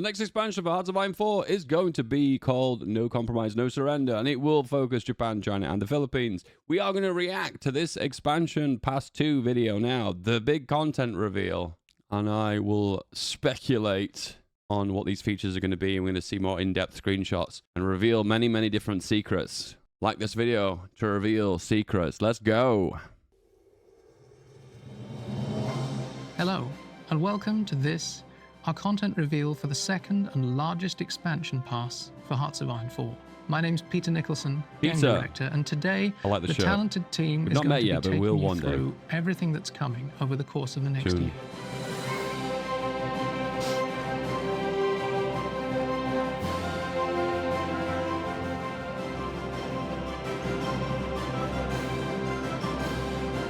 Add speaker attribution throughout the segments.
Speaker 1: The next expansion for Hearts of Iron 4 is going to be called No Compromise, No Surrender, and it will focus Japan, China, and the Philippines. We are going to react to this expansion Pass 2 video now, the big content reveal, and I will speculate on what these features are going to be, and we're going to see more in-depth screenshots and reveal many, many different secrets. Like this video to reveal secrets. Let's go.
Speaker 2: Hello, and welcome to this, our content reveal for the second and largest expansion pass for Hearts of Iron 4. My name's Peter Nicholson, game director, and today the talented team is going to be taking you through everything that's coming over the course of the next year.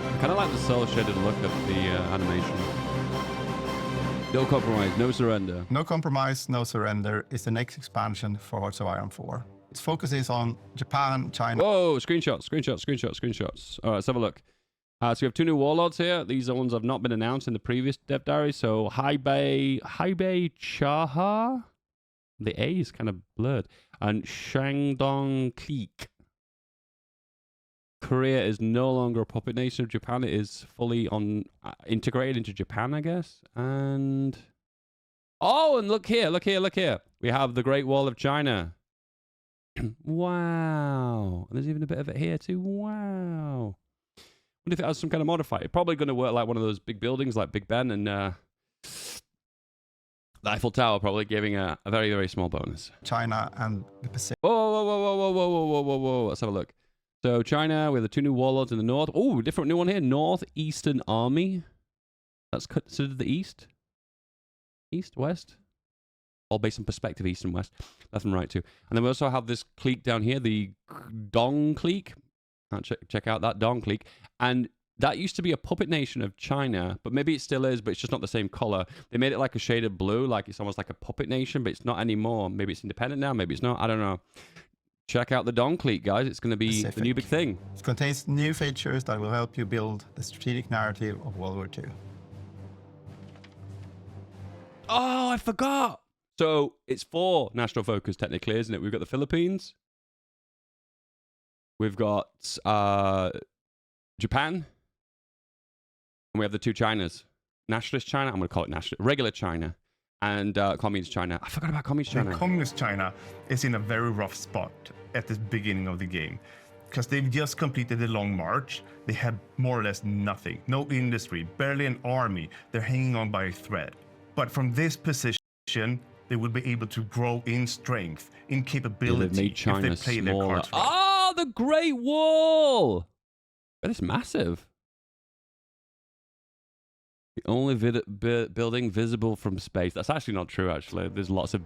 Speaker 1: I kind of like the cel-shaded look of the animation. No compromise, no surrender.
Speaker 3: No compromise, no surrender is the next expansion for Hearts of Iron 4. Its focus is on Japan, China.
Speaker 1: Whoa, screenshots. All right, let's have a look. So we have two new warlords here. These are ones that have not been announced in the previous dev diary. So Haibei Chaha. The A is kind of blurred. And Shandong Clique. Korea is no longer a puppet nation of Japan. It is fully integrated into Japan, I guess. And oh, and look here. We have the Great Wall of China. Wow. And there's even a bit of it here too. Wow. What if it has some kind of modifier? It's probably going to work like one of those big buildings like Big Ben, and the Eiffel Tower probably giving a very, very small bonus.
Speaker 3: China and the Pacific.
Speaker 1: Whoa. Let's have a look. So China, we have the two new warlords in the north. Oh, different new one here. Northeastern Army. That's considered the east. East, west. All based on perspective, east and west. Left and right too. And then we also have this clique down here, the Dong clique. Check out that Dong clique. And that used to be a puppet nation of China, but maybe it still is, but it's just not the same color. They made it like a shade of blue, like it's almost like a puppet nation, but it's not anymore. Maybe it's independent now, maybe it's not. I don't know. Check out the Dong clique, guys. It's going to be the new big thing.
Speaker 3: It contains new features that will help you build the strategic narrative of World War II.
Speaker 1: Oh, I forgot. So it's 4 national focus, technically, isn't it? We've got the Philippines. We've got Japan. And we have the 2 Chinas. Nationalist China. I'm going to call it national. Regular China. And Communist China. I forgot about Communist China.
Speaker 4: Communist China is in a very rough spot at the beginning of the game because they've just completed the Long March. They have more or less nothing, no industry, barely an army. They're hanging on by a thread. But from this position, they will be able to grow in strength, in capability if they play their cards right.
Speaker 1: Oh, the Great Wall! That is massive. The only building visible from space. That's actually not true, actually. There's lots of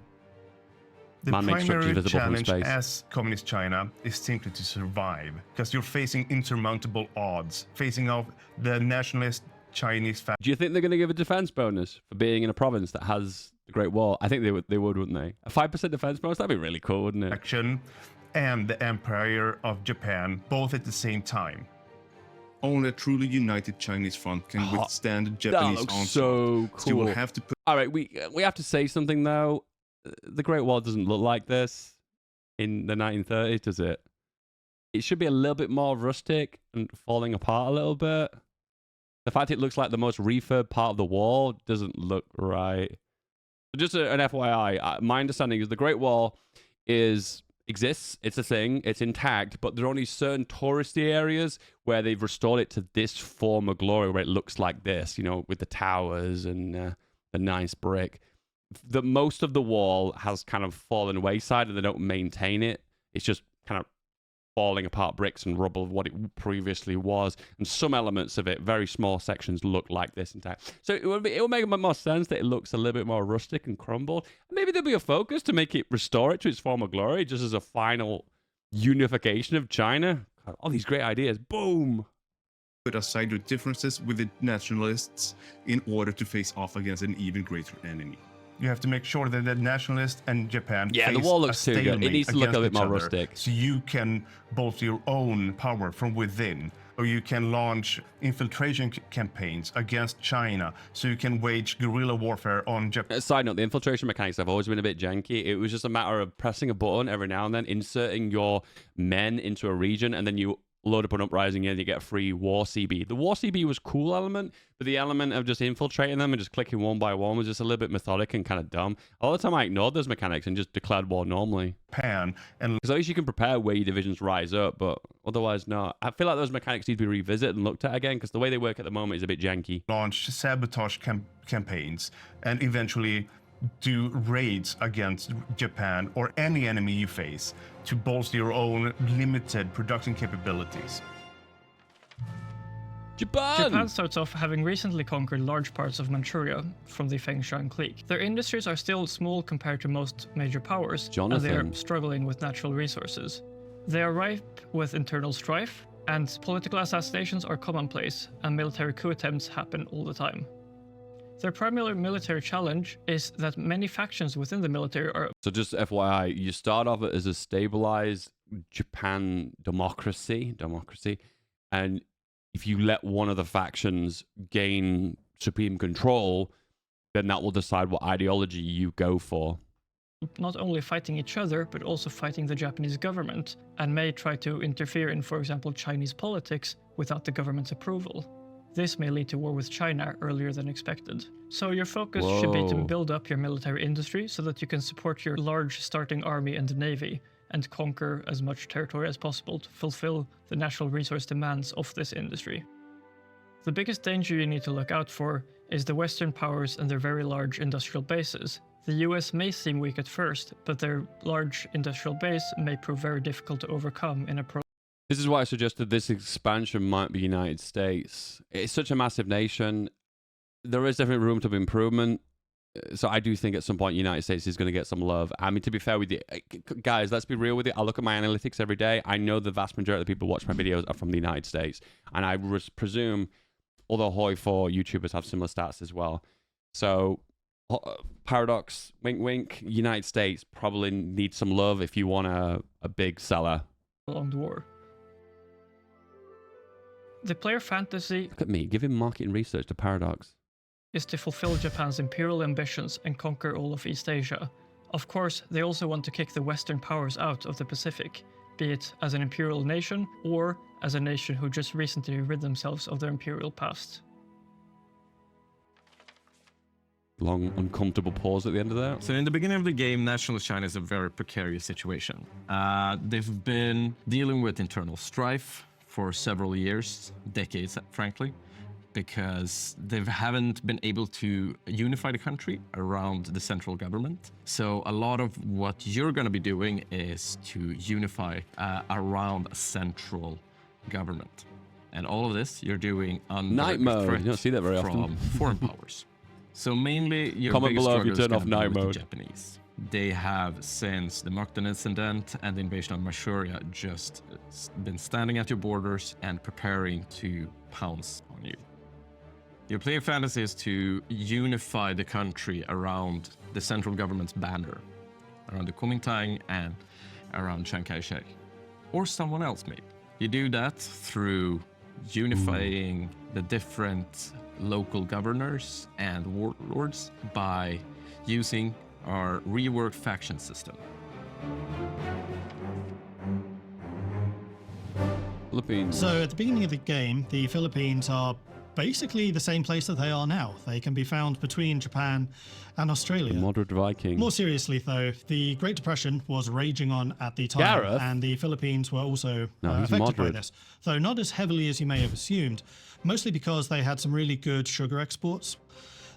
Speaker 1: man-made structures visible from space.
Speaker 4: The primary challenge as Communist China is simply to survive, because you're facing insurmountable odds, facing off the nationalist Chinese family.
Speaker 1: Do you think they're going to give a defense bonus for being in a province that has the Great Wall? I think they would, wouldn't they? A 5% defense bonus? That'd be really cool, wouldn't it?
Speaker 4: Action and the Empire of Japan, both at the same time. Only a truly united Chinese front can withstand the Japanese onslaught.
Speaker 1: That looks so cool.
Speaker 4: So you will have to put...
Speaker 1: All right, we have to say something, though. The Great Wall doesn't look like this in the 1930s, does it? It should be a little bit more rustic and falling apart a little bit. The fact it looks like the most refurb part of the wall doesn't look right. Just an FYI, my understanding is the Great Wall exists, it's a thing, it's intact, but there are only certain touristy areas where they've restored it to this form of glory where it looks like this, you know, with the towers and the nice brick. The most of the wall has kind of fallen wayside and they don't maintain it. It's just kind of falling apart bricks and rubble of what it previously was, and some elements of it, very small sections, look like this intact. So it will make more sense that it looks a little bit more rustic and crumbled. Maybe there'll be a focus to make it restore it to its former glory, just as a final unification of China. All these great ideas, boom!
Speaker 4: Put aside your differences with the nationalists in order to face off against an even greater enemy. You have to make sure that the nationalists and Japan
Speaker 1: face the wall looks too good. It needs to look a bit more rustic.
Speaker 4: So you can bolster your own power from within. or you can launch infiltration campaigns against China, so you can wage guerrilla warfare on Japan.
Speaker 1: Side note, the infiltration mechanics have always been a bit janky. It was just a matter of pressing a button every now and then, inserting your men into a region, and then you load up an uprising and you get a free war CB. The war CB was cool element, but the element of just infiltrating them and just clicking one by one was just a little bit methodic and kind of dumb. All the time I ignored those mechanics and just declared war normally.
Speaker 4: And
Speaker 1: because at least you can prepare where your divisions rise up, but otherwise not. I feel like those mechanics need to be revisited and looked at again, because the way they work at the moment is a bit janky.
Speaker 4: Launch sabotage campaigns and eventually do raids against Japan or any enemy you face to bolster your own limited production capabilities.
Speaker 2: Japan starts off having recently conquered large parts of Manchuria from the Fengshan clique. Their industries are still small compared to most major powers, and they are struggling with natural resources. They are ripe with internal strife, and political assassinations are commonplace, and military coup attempts happen all the time. Their primary military challenge is that many factions within the military are...
Speaker 1: So just FYI, you start off as a stabilized Japan democracy, and if you let one of the factions gain supreme control, then that will decide what ideology you go for.
Speaker 2: Not only fighting each other, but also fighting the Japanese government, and may try to interfere in, for example, Chinese politics without the government's approval. This may lead to war with China earlier than expected. So your focus should be to build up your military industry so that you can support your large starting army and navy and conquer as much territory as possible to fulfill the natural resource demands of this industry. The biggest danger you need to look out for is the Western powers and their very large industrial bases. The US may seem weak at first, but their large industrial base may prove very difficult to overcome in a
Speaker 1: This is why I suggested this expansion might be United States. It's such a massive nation. There is definitely room to improvement. So I do think at some point United States is going to get some love. I mean, to be fair with you, guys, let's be real with you. I look at my analytics every day. I know the vast majority of the people who watch my videos are from the United States. And I presume other HOI4 YouTubers have similar stats as well. So Paradox, wink, wink, United States probably needs some love if you want a big seller.
Speaker 2: Prolonged war. The player fantasy...
Speaker 1: Look at me, giving marketing research to Paradox.
Speaker 2: ...is to fulfill Japan's imperial ambitions and conquer all of East Asia. Of course, they also want to kick the Western powers out of the Pacific, be it as an imperial nation or as a nation who just recently rid themselves of their imperial past.
Speaker 1: Long, uncomfortable pause at the end of that.
Speaker 5: So in the beginning of the game, nationalist China is a very precarious situation. They've been dealing with internal strife for several years, decades, frankly, because they haven't been able to unify the country around the central government. So a lot of what you're going to be doing is to unify around a central government. And all of this you're doing under
Speaker 1: night mode.
Speaker 5: threat
Speaker 1: You don't see that very
Speaker 5: from
Speaker 1: often.
Speaker 5: foreign powers. So mainly your
Speaker 1: Comment
Speaker 5: biggest
Speaker 1: below if you
Speaker 5: struggle is
Speaker 1: turn off
Speaker 5: gonna
Speaker 1: night
Speaker 5: be with
Speaker 1: mode.
Speaker 5: the Japanese. They have, since the Mukden incident and the invasion of Manchuria, just been standing at your borders and preparing to pounce on you. Your player fantasy is to unify the country around the central government's banner, around the Kuomintang and around Chiang Kai-shek, or someone else maybe. You do that through unifying the different local governors and warlords by using our reworked faction system.
Speaker 1: Philippines.
Speaker 3: So at the beginning of the game, the Philippines are basically the same place that they are now. They can be found between Japan and Australia.
Speaker 1: The moderate Viking.
Speaker 3: More seriously, though, the Great Depression was raging on at the time,
Speaker 1: Gareth?
Speaker 3: and the Philippines were also
Speaker 1: No, he's
Speaker 3: affected by
Speaker 1: moderate.
Speaker 3: this, though not as heavily as you may have assumed, mostly because they had some really good sugar exports.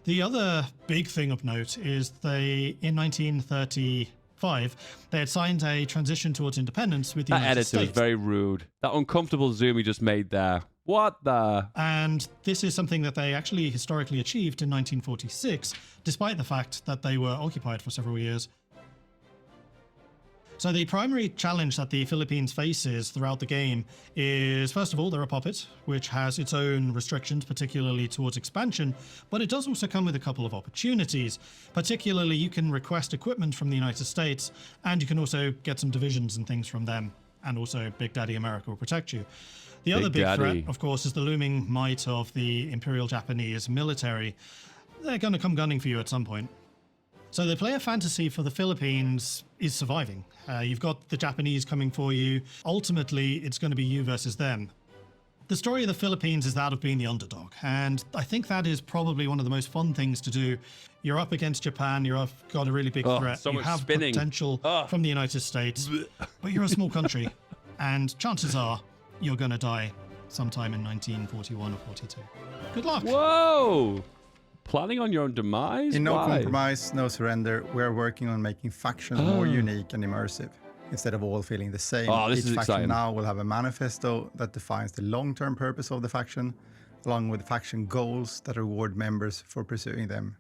Speaker 3: The other big thing of note is in 1935, they had signed a transition towards independence with the
Speaker 1: That
Speaker 3: United
Speaker 1: editor
Speaker 3: States.
Speaker 1: was very rude. That uncomfortable zoom he just made there. What the?
Speaker 3: And this is something that they actually historically achieved in 1946, despite the fact that they were occupied for several years. So the primary challenge that the Philippines faces throughout the game is, first of all, they're a puppet, which has its own restrictions, particularly towards expansion, but it does also come with a couple of opportunities. Particularly, you can request equipment from the United States, and you can also get some divisions and things from them, and also Big Daddy America will protect you. The other big
Speaker 1: daddy.
Speaker 3: threat, of course, is the looming might of the Imperial Japanese military. They're going to come gunning for you at some point. So the player fantasy for the Philippines is surviving. You've got the Japanese coming for you. Ultimately, it's going to be you versus them. The story of the Philippines is that of being the underdog, and I think that is probably one of the most fun things to do. You're up against Japan, got a really big threat,
Speaker 1: so
Speaker 3: you
Speaker 1: much
Speaker 3: have
Speaker 1: spinning.
Speaker 3: potential from the United States, but you're a small country, and chances are you're going to die sometime in 1941 or 42. Good luck!
Speaker 1: Whoa! Planning on your own demise?
Speaker 6: In No
Speaker 1: Why?
Speaker 6: Compromise, No Surrender, we're working on making factions more unique and immersive. Instead of all feeling the same,
Speaker 1: This
Speaker 6: each
Speaker 1: is
Speaker 6: faction
Speaker 1: exciting.
Speaker 6: now will have a manifesto that defines the long-term purpose of the faction, along with faction goals that reward members for pursuing them.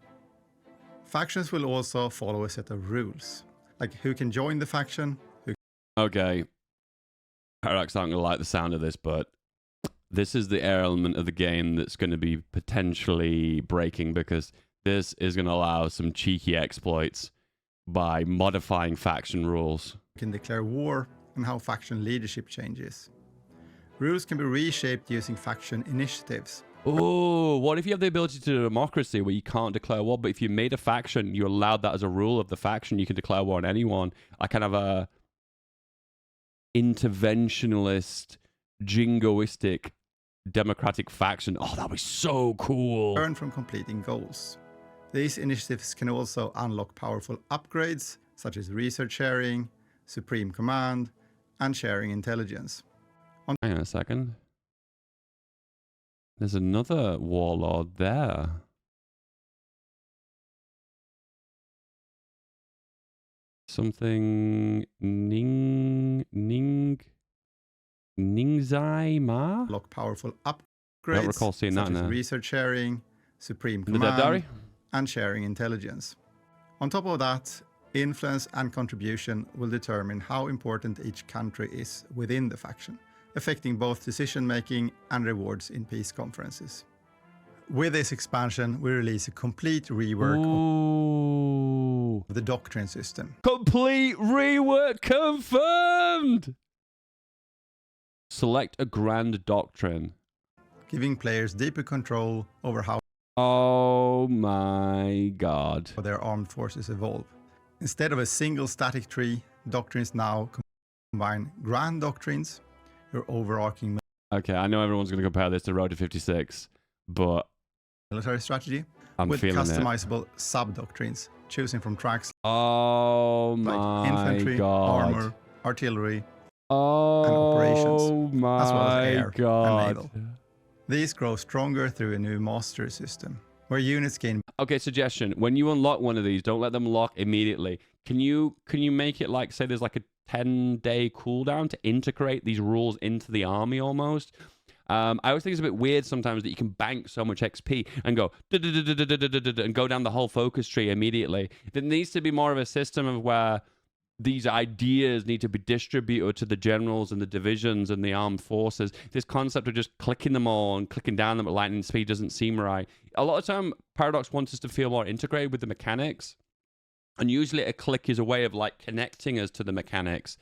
Speaker 6: Factions will also follow a set of rules, like who can join the faction, who
Speaker 1: Okay. Paradox aren't going to like the sound of this, but this is the element of the game that's going to be potentially breaking, because this is going to allow some cheeky exploits by modifying faction rules.
Speaker 6: can declare war, and how faction leadership changes. Rules can be reshaped using faction initiatives.
Speaker 1: Oh, what if you have the ability to do democracy where you can't declare war, but if you made a faction, you allowed that as a rule of the faction, you can declare war on anyone. I kind of a interventionalist, jingoistic, democratic faction. Oh, that'd be so cool.
Speaker 6: Earn from completing goals. These initiatives can also unlock powerful upgrades, such as research sharing, supreme command, and sharing intelligence.
Speaker 1: Hang on a second. There's another warlord there. Something Ningzai Ma?
Speaker 6: Unlock powerful
Speaker 1: I
Speaker 6: upgrades,
Speaker 1: don't recall seeing that
Speaker 6: such
Speaker 1: in
Speaker 6: as
Speaker 1: there.
Speaker 6: research sharing, supreme
Speaker 1: The Dead Diary?
Speaker 6: command, and sharing intelligence. On top of that, influence and contribution will determine how important each country is within the faction, affecting both decision-making and rewards in peace conferences. With this expansion, we release a complete rework
Speaker 1: Ooh.
Speaker 6: of the doctrine system.
Speaker 1: Complete rework confirmed! Select a grand doctrine.
Speaker 6: Giving players deeper control over how
Speaker 1: Oh my god.
Speaker 6: their armed forces evolve. Instead of a single static tree, doctrines now combine grand doctrines, your overarching
Speaker 1: Okay, I know everyone's going to compare this to Road to 56, but
Speaker 6: military strategy,
Speaker 1: I'm
Speaker 6: with
Speaker 1: feeling it.
Speaker 6: customizable sub-doctrines, choosing from tracks
Speaker 1: Oh
Speaker 6: like
Speaker 1: my
Speaker 6: infantry,
Speaker 1: god.
Speaker 6: armor, artillery,
Speaker 1: Oh
Speaker 6: operations,
Speaker 1: my
Speaker 6: as well as air and
Speaker 1: god.
Speaker 6: naval. These grow stronger through a new mastery system, where units gain
Speaker 1: Okay, suggestion. When you unlock one of these, don't let them lock immediately. Can you make it like, say there's like a 10-day cooldown to integrate these rules into the army almost? I always think it's a bit weird sometimes that you can bank so much XP and go and go down the whole focus tree immediately. There needs to be more of a system of where these ideas need to be distributed to the generals and the divisions and the armed forces. This concept of just clicking them all and clicking down them at lightning speed doesn't seem right. A lot of time, Paradox wants us to feel more integrated with the mechanics. And usually a click is a way of like connecting us to the mechanics.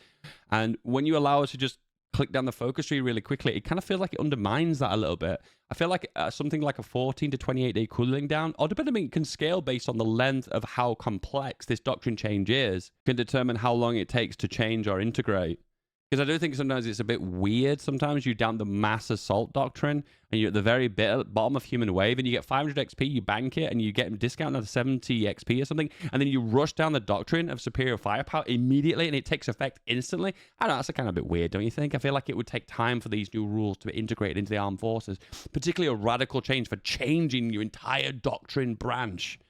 Speaker 1: And when you allow us to just click down the focus tree really quickly, it kind of feels like it undermines that a little bit. I feel like something like a 14 to 28 day cooling down, or depending, it can scale based on the length of how complex this doctrine change is, can determine how long it takes to change or integrate. Because I do think sometimes it's a bit weird. Sometimes you down the mass assault doctrine and you're at the very bottom of human wave and you get 500 XP, you bank it and you get a discount of 70 XP or something, and then you rush down the doctrine of superior firepower immediately and it takes effect instantly. I don't know, that's a kind of a bit weird, don't you think? I feel like it would take time for these new rules to be integrated into the armed forces, particularly a radical change for changing your entire doctrine branch.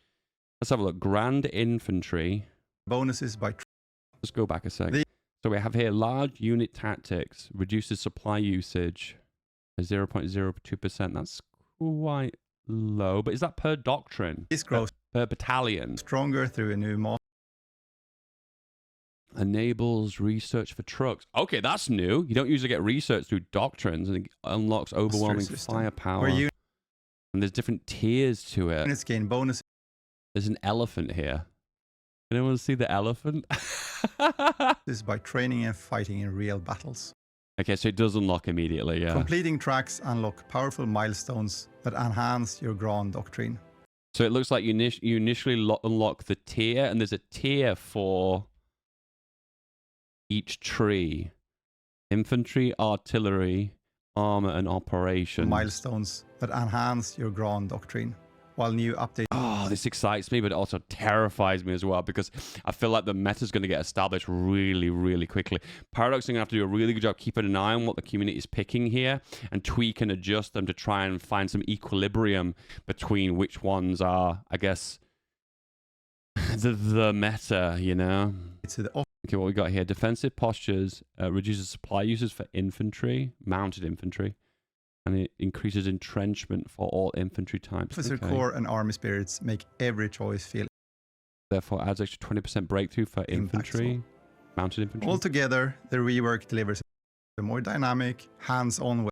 Speaker 1: Let's have a look. Grand Infantry.
Speaker 6: bonuses by
Speaker 1: Let's go back a sec. So we have here large unit tactics, reduces supply usage by 0.02%. That's quite low, but is that per doctrine?
Speaker 6: This grows
Speaker 1: Per battalion?
Speaker 6: stronger through a new mastery.
Speaker 1: Enables research for trucks. Okay, that's new. You don't usually get research through doctrines, and it unlocks overwhelming
Speaker 6: system,
Speaker 1: firepower.
Speaker 6: where units
Speaker 1: And there's different tiers to it.
Speaker 6: gain bonuses
Speaker 1: There's an elephant here. Can anyone see the elephant?
Speaker 6: by training and fighting in real battles.
Speaker 1: Okay, so it does unlock immediately, yeah.
Speaker 6: Completing tracks unlock powerful milestones that enhance your grand doctrine.
Speaker 1: So it looks like you initially unlock the tier, and there's a tier for each tree. Infantry, artillery, armor, and operation.
Speaker 6: Milestones that enhance your grand doctrine. While new updates...
Speaker 1: Oh, this excites me, but it also terrifies me as well, because I feel like the meta's going to get established really, really quickly. Paradox is going to have to do a really good job keeping an eye on what the community is picking here and tweak and adjust them to try and find some equilibrium between which ones are, I guess, the meta, you know? Okay, what we got here? Defensive postures, reduces supply uses for infantry, mounted infantry. And it increases entrenchment for all infantry types.
Speaker 6: Officer Corps and Army Spirits make every choice feel...
Speaker 1: Therefore, adds extra 20% breakthrough for infantry, mounted infantry.
Speaker 6: Altogether, the rework delivers a more dynamic, hands-on way.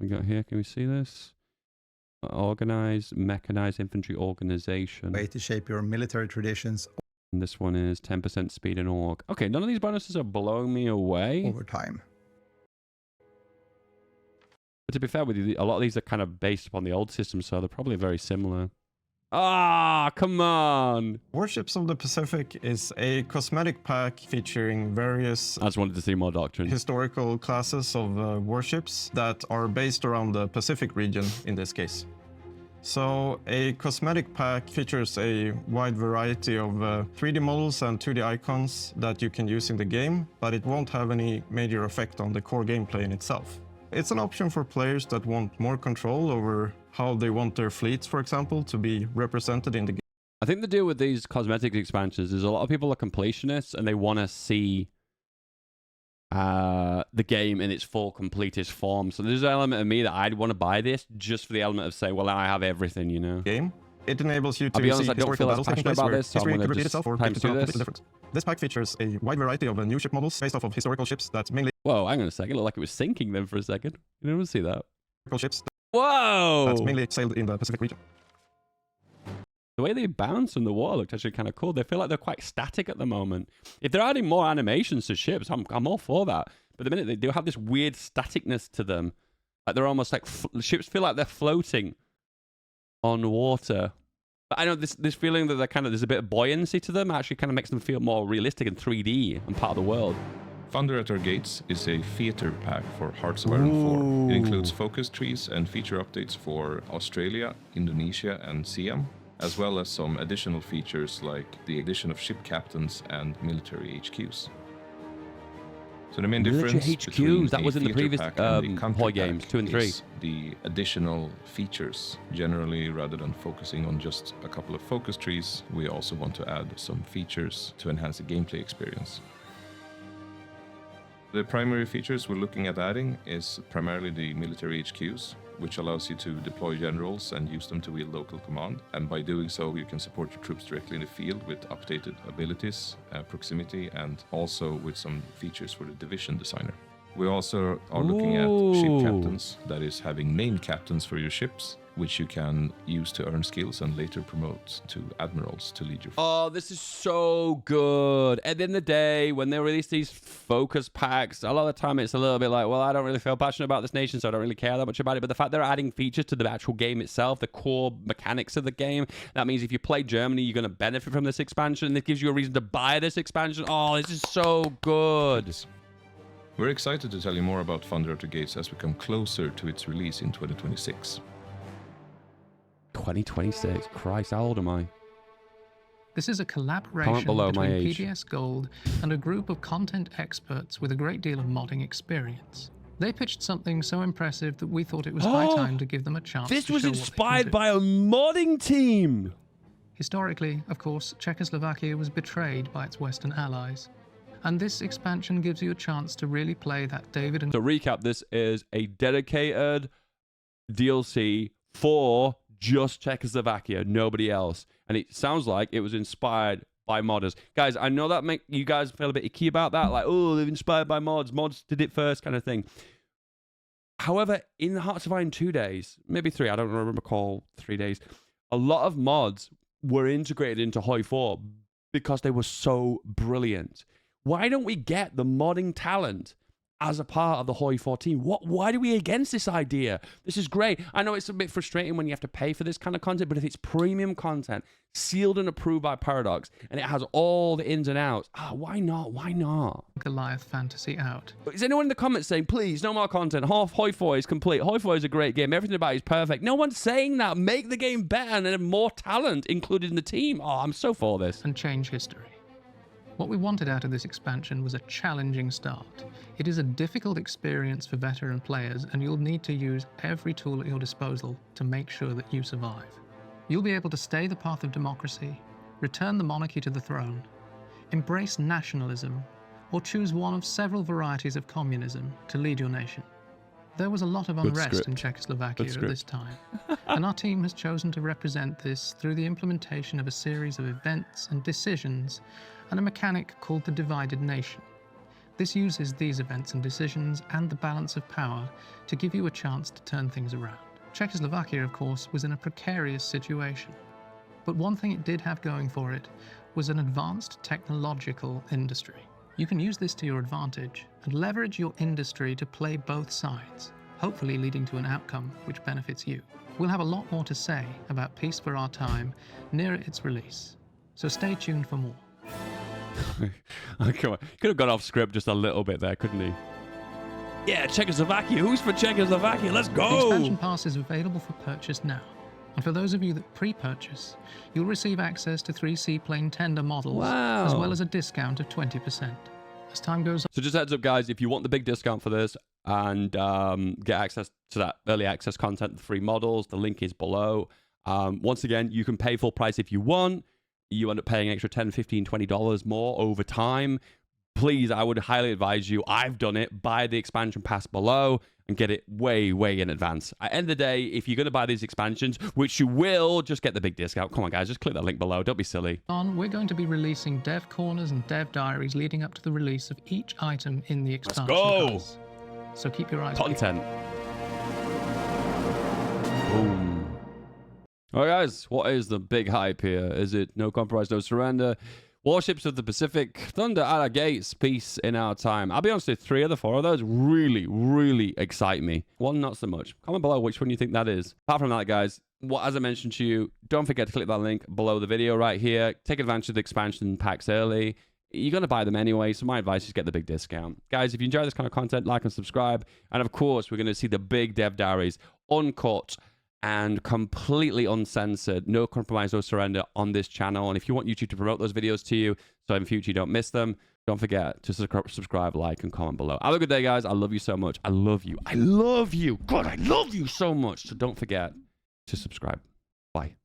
Speaker 1: We got here, can we see this? Organized, mechanized infantry organization.
Speaker 6: Way to shape your military traditions.
Speaker 1: And this one is 10% speed and org. Okay, none of these bonuses are blowing me away.
Speaker 6: Over time.
Speaker 1: But to be fair with you, a lot of these are kind of based upon the old system, so they're probably very similar. Ah, come on!
Speaker 5: Warships of the Pacific is a cosmetic pack featuring various
Speaker 1: I just wanted to see more doctrine.
Speaker 5: historical classes of warships that are based around the Pacific region in this case. So a cosmetic pack features a wide variety of 3D models and 2D icons that you can use in the game, but it won't have any major effect on the core gameplay in itself. It's an option for players that want more control over how they want their fleets, for example, to be represented in the game.
Speaker 1: I think the deal with these cosmetic expansions is a lot of people are completionists and they want to see the game in its full completest form. So there's an element of me that I'd want to buy this just for the element of saying, well, now I have everything, you know.
Speaker 5: Game. It enables you to
Speaker 1: I'll be honest,
Speaker 5: see
Speaker 1: I don't feel as passionate about this, so I'm going to just time through this.
Speaker 5: This pack features a wide variety of new ship models based off of historical ships that mainly...
Speaker 1: Whoa, hang on a second. It looked like it was sinking then for a second. You didn't see that.
Speaker 5: Ships
Speaker 1: Whoa!
Speaker 5: that's mainly sailed in the Pacific region.
Speaker 1: The way they bounce in the water looked actually kind of cool. They feel like they're quite static at the moment. If they're adding more animations to ships, I'm all for that. But the minute they do have this weird staticness to them, like they're almost like ships feel like they're floating on water. But I know this feeling that they're kind of there's a bit of buoyancy to them actually kind of makes them feel more realistic and 3D and part of the world.
Speaker 7: Thunder at Our Gates is a theater pack for Hearts of Iron 4. It includes focus trees and feature updates for Australia, Indonesia, and Siam, as well as some additional features like the addition of ship captains and military HQs. So the main difference between
Speaker 1: that was in the previous HOI games 2 and 3
Speaker 7: is the additional features. Generally, rather than focusing on just a couple of focus trees, we also want to add some features to enhance the gameplay experience. The primary features we're looking at adding is primarily the military HQs, which allows you to deploy generals and use them to wield local command. And by doing so, you can support your troops directly in the field with updated abilities, proximity, and also with some features for the division designer. We also are looking at ship captains, that is having named captains for your ships, which you can use to earn skills and later promote to admirals to lead your...
Speaker 1: Oh, this is so good. At the end of the day, when they release these focus packs, a lot of the time it's a little bit like, well, I don't really feel passionate about this nation, so I don't really care that much about it. But the fact they're adding features to the actual game itself, the core mechanics of the game, that means if you play Germany, you're going to benefit from this expansion, and it gives you a reason to buy this expansion. Oh, this is so good.
Speaker 7: We're excited to tell you more about Thunder at Our Gates as we come closer to its release in 2026.
Speaker 1: 2026. Christ, how old am I?
Speaker 2: This is a collaboration
Speaker 1: below my
Speaker 2: between
Speaker 1: age.
Speaker 2: PDS Gold and a group of content experts with a great deal of modding experience. They pitched something so impressive that we thought it was high time to give them a chance
Speaker 1: This
Speaker 2: to
Speaker 1: was
Speaker 2: show what they can
Speaker 1: inspired
Speaker 2: do.
Speaker 1: by a modding team.
Speaker 2: Historically, of course, Czechoslovakia was betrayed by its Western allies. And this expansion gives you a chance to really play that David and...
Speaker 1: To recap, this is a dedicated DLC for just Czechoslovakia, nobody else. And it sounds like it was inspired by modders. Guys, I know that make you guys feel a bit icky about that, like, oh, they're inspired by mods. Mods did it first kind of thing. However, in the Hearts of Iron 2 days, maybe 3, I don't recall 3 days, a lot of mods were integrated into HOI4 because they were so brilliant. Why don't we get the modding talent as a part of the HOI4 team. Why are we against this idea? This is great. I know it's a bit frustrating when you have to pay for this kind of content, but if it's premium content, sealed and approved by Paradox, and it has all the ins and outs, why not? Why not?
Speaker 2: Goliath fantasy out.
Speaker 1: Is anyone in the comments saying, please, no more content? HOI4 is complete. HOI4 is a great game. Everything about it is perfect. No one's saying that. Make the game better and have more talent included in the team. Oh, I'm so for this.
Speaker 2: And change history. What we wanted out of this expansion was a challenging start. It is a difficult experience for veteran players, and you'll need to use every tool at your disposal to make sure that you survive. You'll be able to stay the path of democracy, return the monarchy to the throne, embrace nationalism, or choose one of several varieties of communism to lead your nation. There was a lot of unrest in Czechoslovakia at this time, and our team has chosen to represent this through the implementation of a series of events and decisions and a mechanic called the divided nation. This uses these events and decisions and the balance of power to give you a chance to turn things around. Czechoslovakia, of course, was in a precarious situation, but one thing it did have going for it was an advanced technological industry. You can use this to your advantage and leverage your industry to play both sides, hopefully leading to an outcome which benefits you. We'll have a lot more to say about Peace for Our Time near its release, so stay tuned for more.
Speaker 1: Oh, come on. Could have gone off script just a little bit there, couldn't he? Yeah, Czechoslovakia. Who's for Czechoslovakia? Let's go!
Speaker 2: The expansion pass is available for purchase now. And for those of you that pre-purchase, you'll receive access to 3 seaplane tender models, as well as a discount of 20%. As time goes on...
Speaker 1: So just heads up, guys, if you want the big discount for this and get access to that early access content, the free models, the link is below. Once again, you can pay full price if you want. You end up paying an extra $10, $15, $20 more over time. Please, I would highly advise you, I've done it, buy the expansion pass below and get it way, way in advance. At the end of the day, if you're going to buy these expansions, which you will, just get the big discount. Come on, guys, just click that link below. Don't be silly.
Speaker 2: We're going to be releasing dev corners and dev diaries leading up to the release of each item in the expansion pass. So keep your eyes
Speaker 1: Content. Boom. All right, guys, what is the big hype here? Is it no compromise, no surrender? Warships of the Pacific, Thunder at our gates, peace in our time. I'll be honest with you, 3 of the 4 of those really, really excite me. One, not so much. Comment below which one you think that is. Apart from that, guys, as I mentioned to you, don't forget to click that link below the video right here. Take advantage of the expansion packs early. You're going to buy them anyway, so my advice is get the big discount. Guys, if you enjoy this kind of content, like and subscribe. And of course, we're going to see the big dev diaries uncut and completely uncensored, no compromise, no surrender on this channel. And if you want YouTube to promote those videos to you, so in future you don't miss them, don't forget to subscribe, like, and comment below. Have a good day, guys. I love you so much. I love you. I love you. God, I love you so much. So don't forget to subscribe. Bye.